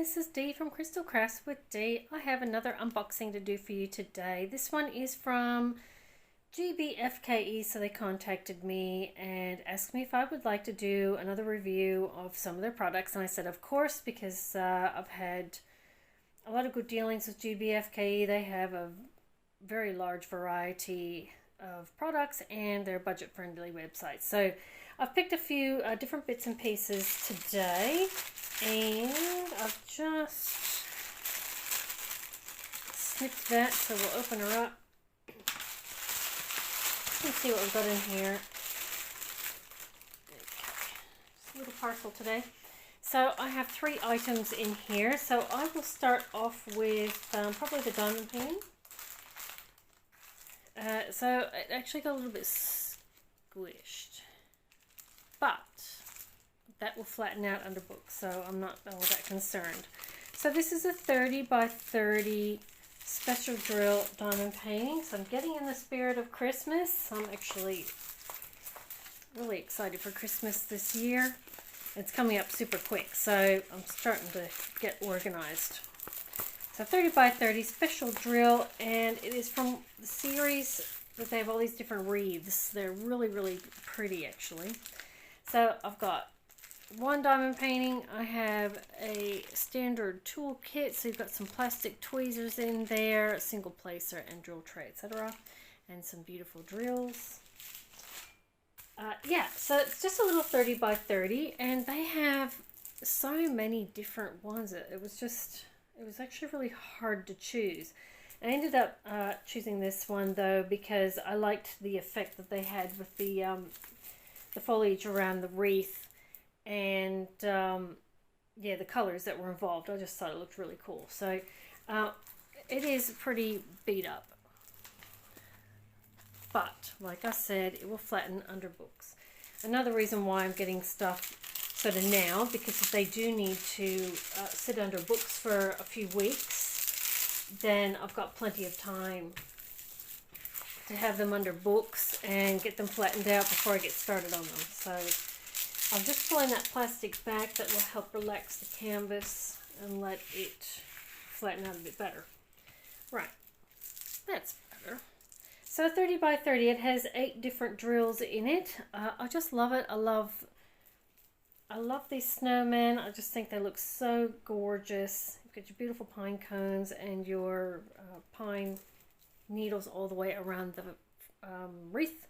this is Dee from crystalcraftswithdee. I have another unboxing to do for you today. This one is from Gbfke, so they contacted me and asked me if I would like to do another review of some of their products, and I said of course, because I've had a lot of good dealings with Gbfke. They have a very large variety of products and they're a budget-friendly website. So I've picked a few different bits and pieces today, and I've just snipped that, so we'll open her up. Let's see what we've got in here. Okay. Just a little parcel today. So I have 3 items in here. So I will start off with probably the diamond painting. So it actually got a little bit squished, but that will flatten out under books, so I'm not all that concerned. So this is a 30 by 30 special drill diamond painting. So I'm getting in the spirit of Christmas. I'm actually really excited for Christmas this year. It's coming up super quick, so I'm starting to get organized. So 30 by 30 special drill, and it is from the series that they have all these different wreaths. They're really, really pretty actually. So I've got one diamond painting. I have a standard tool kit, so you've got some plastic tweezers in there, a single placer and drill tray, etc. And some beautiful drills. Yeah, so it's just a little 30 by 30, and they have so many different ones. It was actually really hard to choose. I ended up choosing this one though because I liked the effect that they had with the foliage around the wreath, and yeah, the colors that were involved. I just thought it looked really cool. So it is pretty beat up, but like I said, it will flatten under books. Another reason why I'm getting stuff sort of now, because if they do need to sit under books for a few weeks, then I've got plenty of time to have them under books and get them flattened out before I get started on them. So I'm just pulling that plastic back. That will help relax the canvas and let it flatten out a bit better. Right, that's better. So 30 by 30, it has 8 different drills in it. I just love it. I love these snowmen. I just think they look so gorgeous. You've got your beautiful pine cones and your pine needles all the way around the wreath.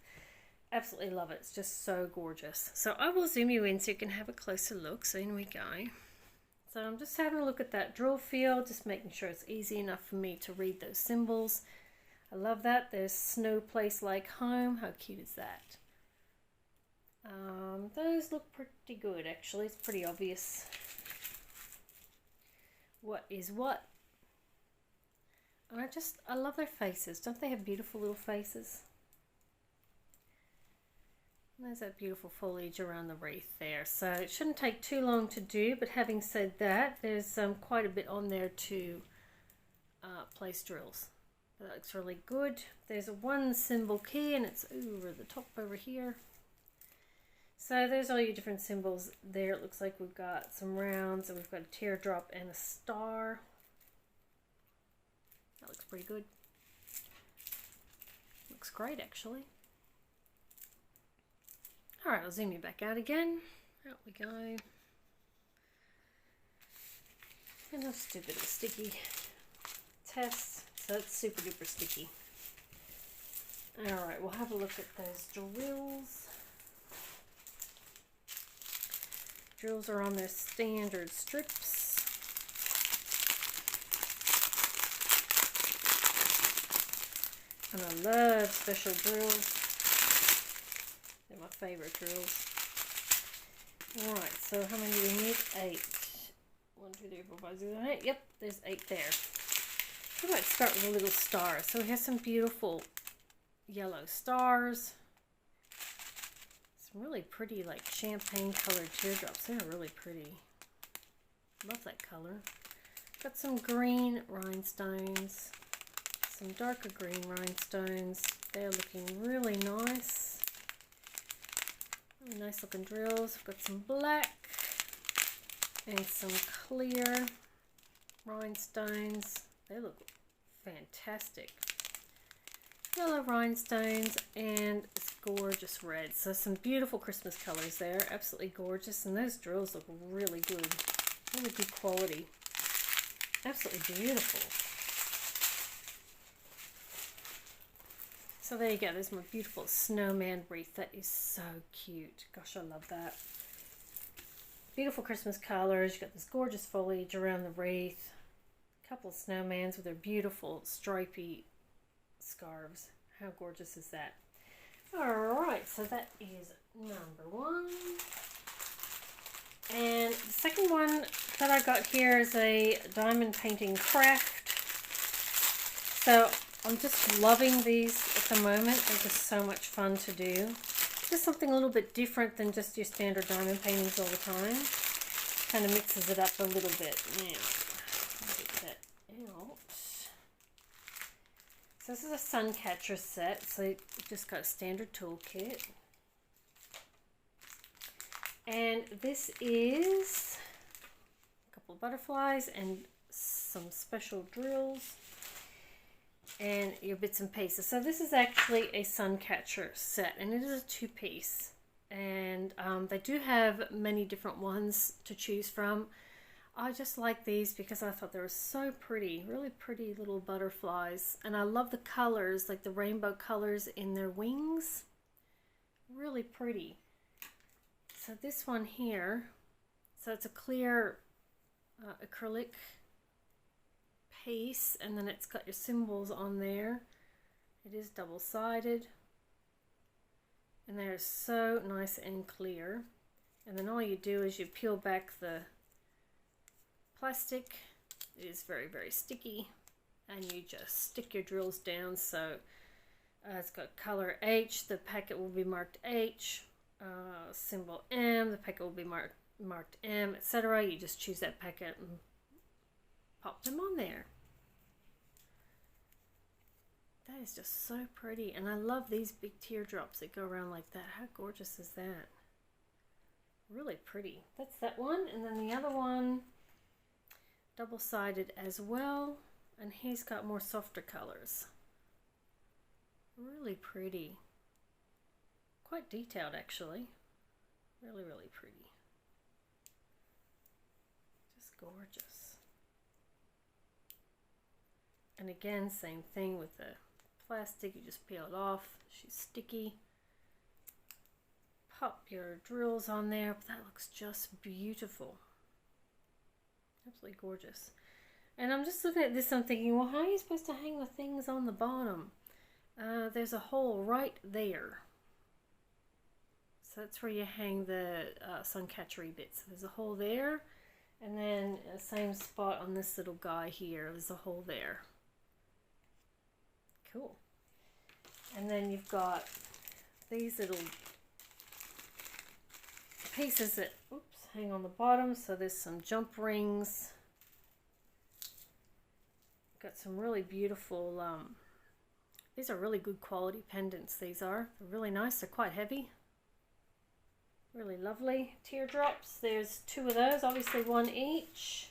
Absolutely love it. It's just so gorgeous. So I will zoom you in so you can have a closer look. So in we go. So I'm just having a look at that drill field, just making sure it's easy enough for me to read those symbols. I love that. There's snow place like home. How cute is that? Those look pretty good actually. It's pretty obvious what is what. And I love their faces. Don't they have beautiful little faces? And there's that beautiful foliage around the wreath there. So it shouldn't take too long to do, but having said that, there's quite a bit on there to place drills. That looks really good. There's a 1 symbol key, and it's over the top over here. So there's all your different symbols there. It looks like we've got some rounds, and we've got a teardrop and a star. That looks pretty good. Looks great actually. Alright, I'll zoom you back out again. Out we go. And let's do a bit of a sticky test. So it's super duper sticky. Alright, we'll have a look at those drills. Drills are on their standard strips. And I love special drills. They're my favorite drills. Alright, so how many do we need? 8. 1, 2, 3, 4, 5, 6, 7, 8. Yep, there's 8 there. We might start with a little star. So we have some beautiful yellow stars. Some really pretty, like champagne colored teardrops. They're really pretty. Love that color. Got some green rhinestones. Some darker green rhinestones. They're looking really nice. Really nice looking drills. We've got some black and some clear. rhinestones. They look fantastic. Yellow rhinestones and this gorgeous red. So some beautiful Christmas colors there. Absolutely gorgeous. And those drills look really good. Really good quality. Absolutely beautiful. So there you go. There's my beautiful Snowman Wreath. That is so cute. Gosh, I love that. Beautiful Christmas colors. You've got this gorgeous foliage around the wreath. A couple of snowmans with their beautiful stripy scarves. How gorgeous is that? Alright, so that is number one. And the second one that I got here is a diamond painting craft. So I'm just loving these at the moment. They're just so much fun to do. Just something a little bit different than just your standard diamond paintings all the time. Kind of mixes it up a little bit. Now, I'll get that out. So this is a Suncatcher set. So you just got a standard toolkit. And this is a couple of butterflies and some special drills. And your bits and pieces. So this is actually a Suncatcher set, and it is a two-piece. And they do have many different ones to choose from. I just like these because I thought they were so pretty, really pretty little butterflies. And I love the colors, like the rainbow colors in their wings. Really pretty. So this one here, so it's a clear acrylic piece, and then it's got your symbols on there. It is double-sided, and they're so nice and clear. And then all you do is you peel back the plastic. It is very, very sticky, and you just stick your drills down. So it's got color H, the packet will be marked H, symbol M, the packet will be marked M, etc. You just choose that packet and pop them on there. That is just so pretty, and I love these big teardrops that go around like that. How gorgeous is that? Really pretty. That's that one, and then the other one, double-sided as well, and he's got more softer colors. Really pretty. Quite detailed, actually. Really, really pretty. Just gorgeous. And again, same thing with the plastic. You just peel it off. She's sticky. Pop your drills on there. That looks just beautiful. Absolutely gorgeous. And I'm just looking at this, I'm thinking, well, how are you supposed to hang the things on the bottom? There's a hole right there. So that's where you hang the Suncatchery bits. So there's a hole there. And then the same spot on this little guy here. There's a hole there. Cool. And then you've got these little pieces that hang on the bottom. So there's some jump rings. Got some really beautiful, these are really good quality pendants. These are. They're really nice. They're quite heavy. Really lovely. Teardrops. There's two of those. Obviously one each.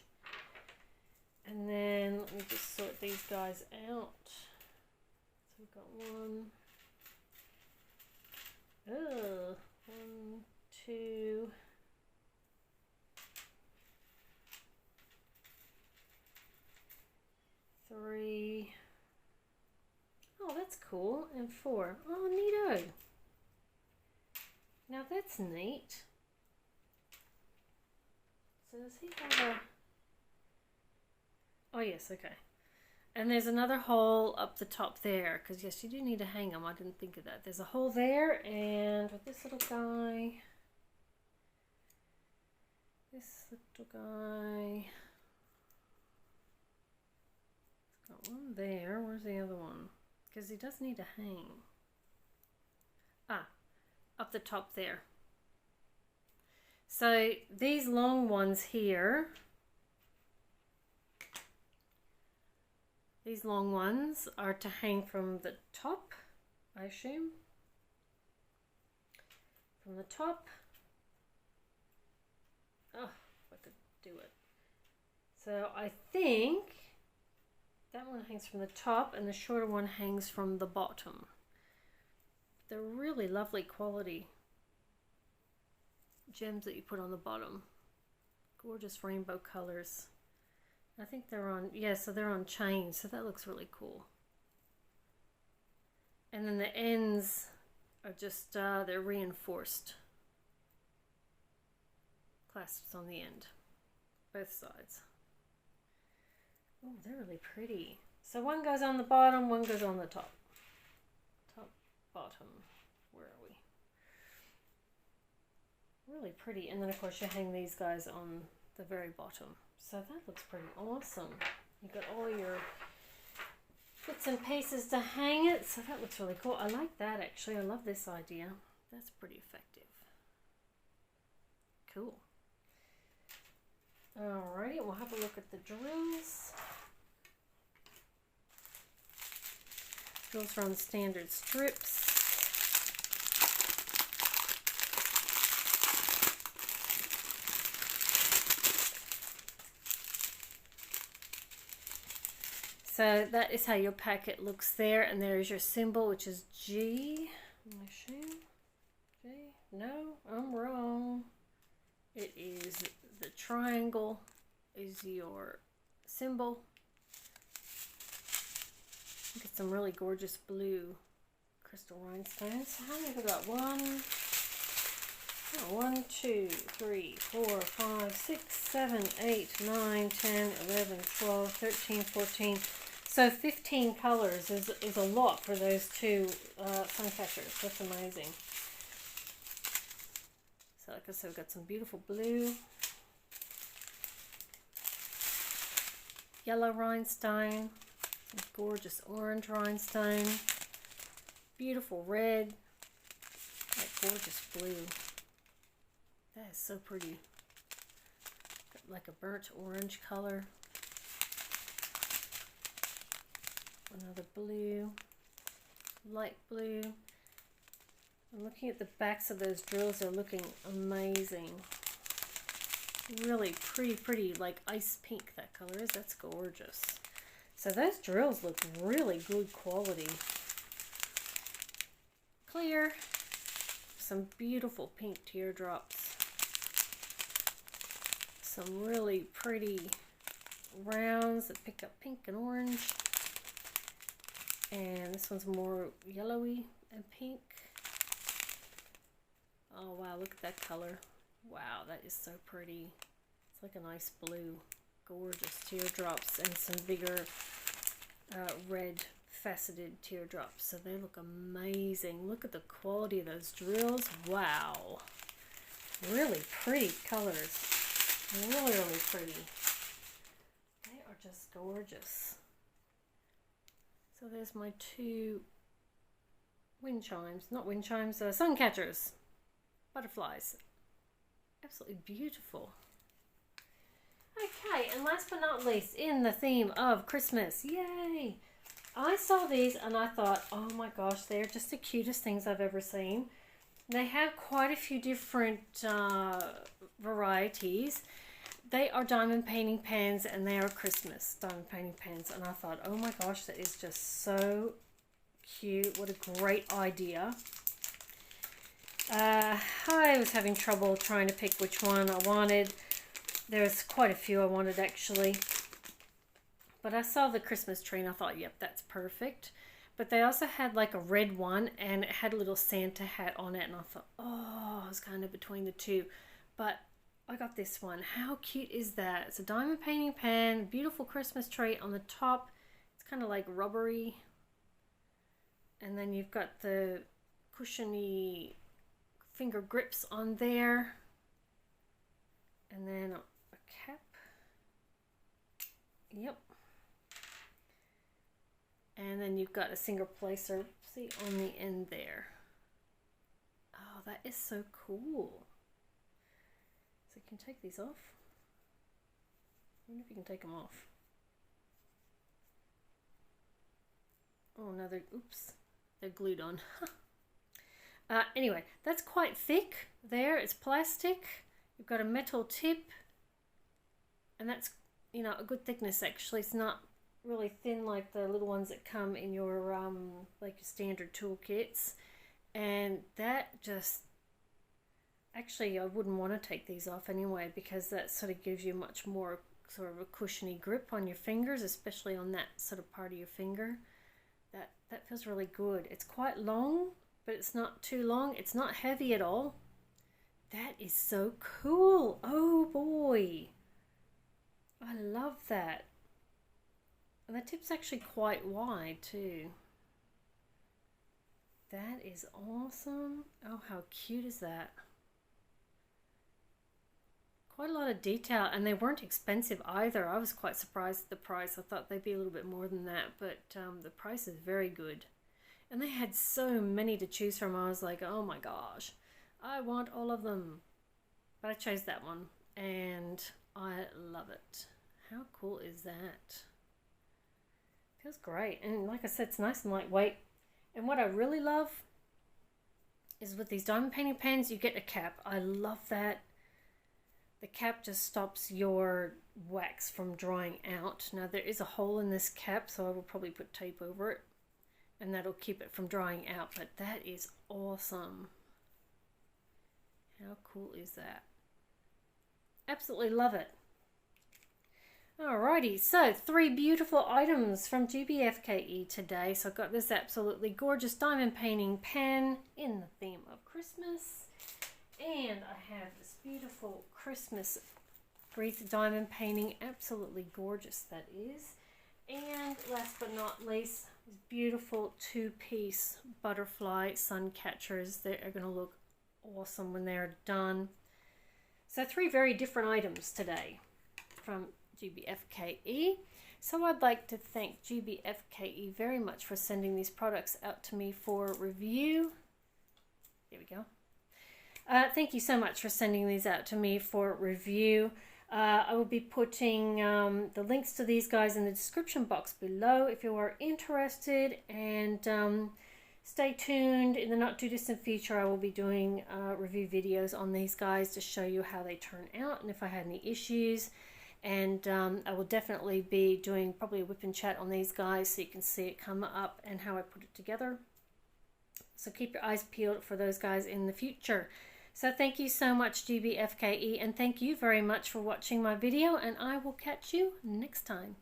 And then let me just sort these guys out. So we've got one. Oh, 1, 2. 3. Oh, that's cool. And 4. Oh, neato. Now that's neat. So does he have a... Oh yes, okay. And there's another hole up the top there, because yes, you do need to hang them. I didn't think of that. There's a hole there, and with this little guy, got one there. Where's the other one? Because he does need to hang. Ah, up the top there. So these long ones here, these long ones are to hang from the top, I assume. From the top. Oh, if I could do it. So I think that one hangs from the top and the shorter one hangs from the bottom. They're really lovely quality gems that you put on the bottom. Gorgeous rainbow colors. I think they're on, yeah, so they're on chains, so that looks really cool. And then the ends are just, they're reinforced clasps on the end, both sides. Oh, they're really pretty. So one goes on the bottom, one goes on the top. Top, bottom, where are we? Really pretty. And then of course you hang these guys on the very bottom. So that looks pretty awesome. You've got all your bits and pieces to hang it. So that looks really cool. I like that actually. I love this idea. That's pretty effective. Cool. Alrighty, we'll have a look at the drills. Drills are on standard strips. So that is how your packet looks there, and there is your symbol, which is G. Am I sure? G? No, I'm wrong. It is the triangle is your symbol. Get some really gorgeous blue crystal rhinestones. How many have I got? 1, 2, 3, 4, 5, 6, 7, 8, 9, 10, 11, 12, 13, 14. So 15 colors is a lot for those two Suncatchers. That's amazing. So like I said, we've got some beautiful blue, yellow rhinestone, some gorgeous orange rhinestone, beautiful red, that gorgeous blue. That is so pretty. Got like a burnt orange color. Another blue, light blue. I'm looking at the backs of those drills. They're looking amazing. Really pretty, like ice pink that color is. That's gorgeous. So those drills look really good quality. Clear. Some beautiful pink teardrops. Some really pretty rounds that pick up pink and orange. And this one's more yellowy and pink. Oh wow, look at that color. Wow, that is so pretty. It's like a nice blue. Gorgeous teardrops and some bigger red faceted teardrops. So they look amazing. Look at the quality of those drills. Wow. Really pretty colors. Really pretty. They are just gorgeous. So there's my two wind chimes, not wind chimes, Suncatchers, butterflies. Absolutely beautiful. Okay, and last but not least, in the theme of Christmas, yay! I saw these and I thought, oh my gosh, they're just the cutest things I've ever seen. They have quite a few different varieties. They are diamond painting pans and they are Christmas diamond painting pans. And I thought, oh my gosh, that is just so cute. What a great idea. I was having trouble trying to pick which one I wanted. There's quite a few I wanted actually. But I saw the Christmas tree and I thought, yep, that's perfect. But they also had like a red one and it had a little Santa hat on it. And I thought, oh, I was kind of between the two. But I got this one. How cute is that? It's a diamond painting pan, beautiful Christmas tree on the top. It's kind of like rubbery. And then you've got the cushiony finger grips on there. And then a cap. Yep. And then you've got a single placer, see, on the end there. Oh, that is so cool. So you can take these off. I wonder if you can take them off. Oh, no, oops, they're glued on. Anyway, that's quite thick there. It's plastic. You've got a metal tip. And that's you know, a good thickness actually. It's not really thin like the little ones that come in your like your standard toolkits. And that just, actually I wouldn't want to take these off anyway, because that sort of gives you much more sort of a cushiony grip on your fingers, especially on that sort of part of your finger. That feels really good. It's quite long, but it's not too long. It's not heavy at all. That is so cool. Oh boy, I love that. And the tip's actually quite wide too. That is awesome. Oh, how cute is that? Quite a lot of detail, and they weren't expensive either. I was quite surprised at the price. I thought they'd be a little bit more than that, but the price is very good. And they had so many to choose from. I was like, oh my gosh, I want all of them. But I chose that one, and I love it. How cool is that? Feels great. And like I said, it's nice and lightweight. And what I really love is with these diamond painting pens, you get a cap. I love that. The cap just stops your wax from drying out. Now there is a hole in this cap, so I will probably put tape over it, and that'll keep it from drying out. But that is awesome. How cool is that? Absolutely love it. Alrighty, so 3 beautiful items from Gbfke today. So I've got this absolutely gorgeous diamond painting pen in the theme of Christmas. And I have this beautiful Christmas wreath diamond painting. Absolutely gorgeous that is. And last but not least, these beautiful 2-piece butterfly Suncatchers. They are going to look awesome when they're done. So 3 very different items today from Gbfke. So I'd like to thank Gbfke very much for sending these products out to me for review. There we go. Thank you so much for sending these out to me for review. I will be putting the links to these guys in the description box below if you are interested, and stay tuned. In the not too distant future, I will be doing review videos on these guys to show you how they turn out and if I had any issues. And I will definitely be doing probably a whip and chat on these guys so you can see it come up and how I put it together. So keep your eyes peeled for those guys in the future. So thank you so much, Gbfke, and thank you very much for watching my video, and I will catch you next time.